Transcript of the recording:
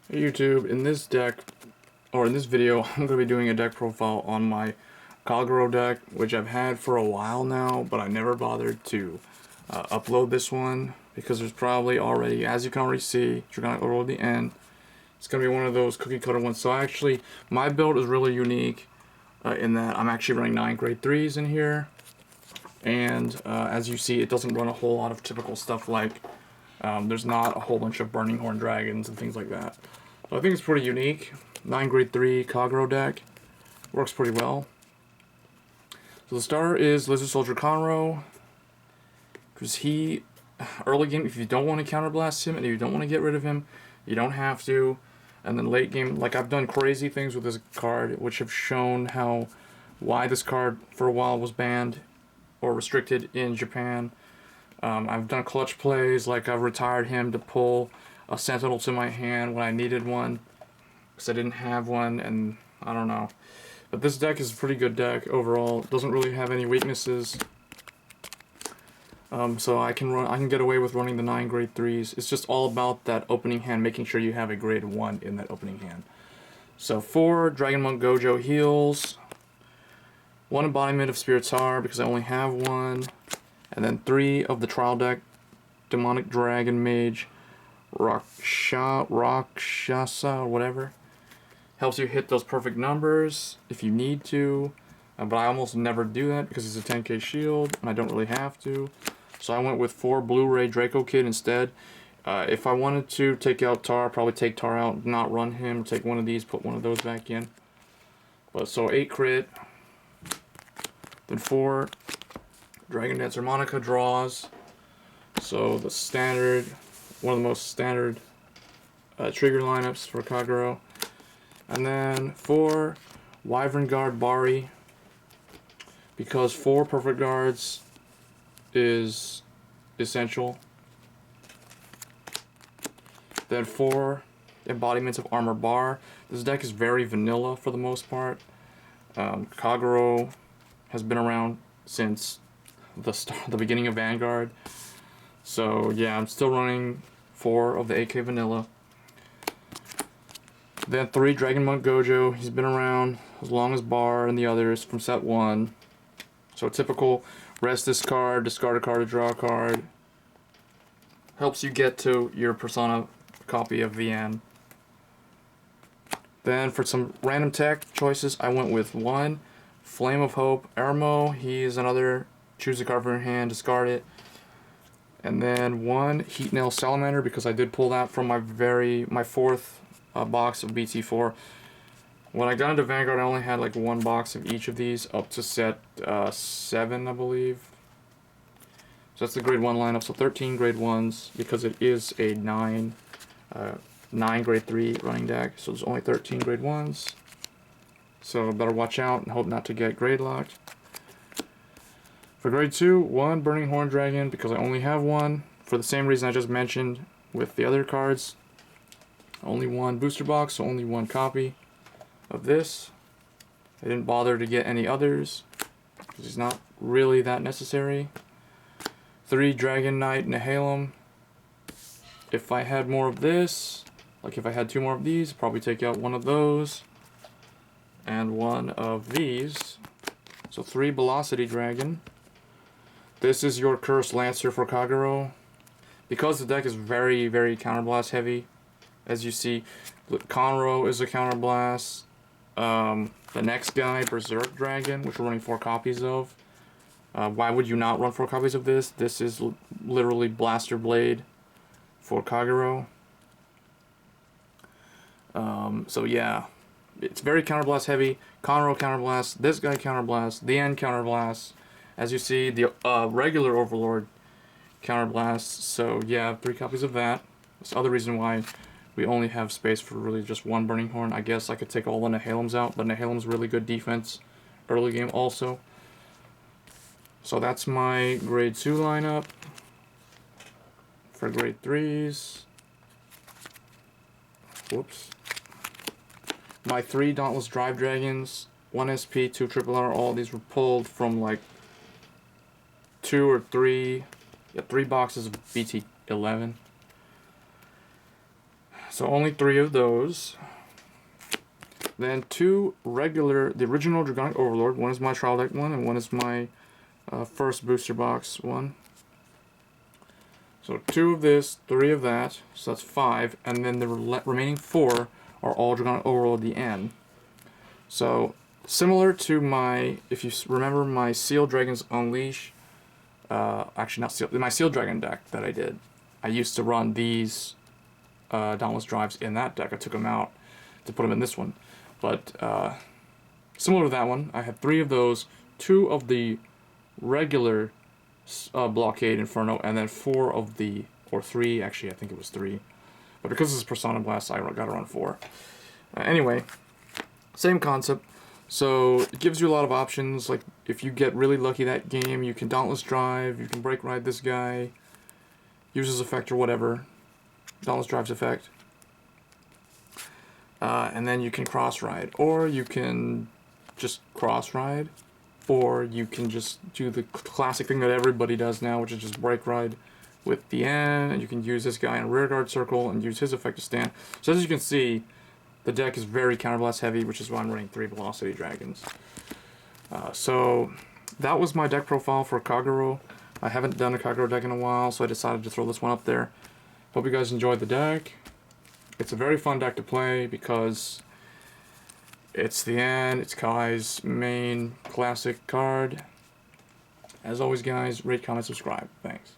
Hey YouTube, in this deck, or in this video, I'm going to be doing a deck profile on my Kagero deck, which I've had for a while now, but I never bothered to upload this one, because there's probably already, as you can already see, Dragonic Overlord The End. It's going to be one of those cookie cutter ones. So actually, my build is really unique in that I'm actually running 9 grade 3s in here, and as you see, it doesn't run a whole lot of typical stuff like there's not a whole bunch of Burning Horn Dragons and things like that. So I think it's pretty unique. 9 grade 3 Kagero deck. Works pretty well. So the starter is Lizard Soldier Conroe. Because he, early game, if you don't want to counterblast him and you don't want to get rid of him, you don't have to. And then late game, like I've done crazy things with this card, which have shown why this card for a while was banned or restricted in Japan. I've done clutch plays, like I've retired him to pull a Sentinel to my hand when I needed one, because I didn't have one, and I don't know. But this deck is a pretty good deck overall. It doesn't really have any weaknesses. So I can get away with running the 9 grade 3s. It's just all about that opening hand, making sure you have a grade 1 in that opening hand. So 4 Dragon Monk Gojo heals, 1 Embodiment of Spiritar because I only have 1, and then 3 of the trial deck Demonic Dragon Mage Rakshasa or whatever. Helps you hit those perfect numbers if you need to, but I almost never do that because it's a 10k shield and I don't really have to. So I went with 4 Blu-ray Draco Kid instead. If I wanted to take out Tar, I'd probably take Tar out, not run him, take one of these, put one of those back in. But so 8 crit, then 4 Dragon Dancer Monica draws. So the standard, one of the most standard trigger lineups for Kagero. And then 4 Wyvern Guard Barri, because 4 perfect guards is essential. Then 4 Embodiments of Armor Bahr. This deck is very vanilla for the most part. Kagero has been around since the beginning of Vanguard. So yeah, I'm still running 4 of the AK vanilla. Then 3 Dragon Monk Gojo. He's been around as long as Bahr and the others from set 1. So typical rest this card, discard a card to draw a card. Helps you get to your Persona copy of the end. Then for some random tech choices, I went with 1 Flame of Hope Aermo. He's another choose a card from your hand, discard it. And then 1 Heatnail Salamander, because I did pull that from my 4th box of BT4. When I got into Vanguard, I only had like 1 box of each of these up to set 7, I believe. So that's the grade 1 lineup. So 13 grade 1s, because it is a 9 grade 3 running deck. So there's only 13 grade 1s. So better watch out and hope not to get grade locked. For grade 2, 1 Burning Horn Dragon, because I only have 1. For the same reason I just mentioned with the other cards. Only 1 booster box, so only 1 copy of this. I didn't bother to get any others, because it's not really that necessary. 3 Dragon Knight Nehalem. If I had more of this, like if I had 2 more of these, I'd probably take out 1 of those and 1 of these. So 3 Bellicosity Dragon. This is your Cursed Lancer for Kagero. Because the deck is very, very counterblast heavy, as you see, Conroe is a counterblast. The next guy, Berserk Dragon, which we're running 4 copies of. Why would you not run 4 copies of this? This is literally Blaster Blade for Kagero. So yeah, it's very counterblast heavy. Conroe counterblast, this guy counterblast, the End counterblast. As you see, the regular Overlord counterblast. So yeah, 3 copies of that. That's the other reason why we only have space for really just 1 Burning Horn. I guess I could take all the Nehalems out, but Nehalem's really good defense early game also. So that's my grade 2 lineup. For grade 3s, whoops. My 3 Dauntless Drive Dragons, 1 SP, 2 Triple R, all these were pulled from like 2 or 3 boxes of BT11. So only 3 of those. Then 2 regular, the original Dragonic Overlord. One is my trial deck one, and one is my first booster box one. So 2 of this, 3 of that, so that's 5, and then the remaining 4 are all Dragonic Overlord The End. So similar to my, if you remember my Seal Dragons Unleash, actually not Seal, my Seal Dragon deck that I did, I used to run these Dauntless drives in that deck. I took them out to put them in this one. But similar to that one, I have 3 of those, 2 of the regular Blockade Inferno, and then 4 of the, or 3, actually I think it was 3. But because this is Persona Blast, I got to run 4. Anyway, same concept. So it gives you a lot of options. Like if you get really lucky that game, you can Dauntless Drive, you can Break Ride this guy, use his effect or whatever. Dauntless Drive's effect. And then you can Cross Ride, or you can just Cross Ride, or you can just do the classic thing that everybody does now, which is just Break Ride with the End, and you can use this guy in a rearguard circle and use his effect to stand. So as you can see, the deck is very counterblast heavy, which is why I'm running 3 Velocity Dragons. So that was my deck profile for Kagero. I haven't done a Kagero deck in a while, so I decided to throw this one up there. Hope you guys enjoyed the deck. It's a very fun deck to play because it's the End, it's Kai's main classic card. As always guys, rate, comment, subscribe. Thanks.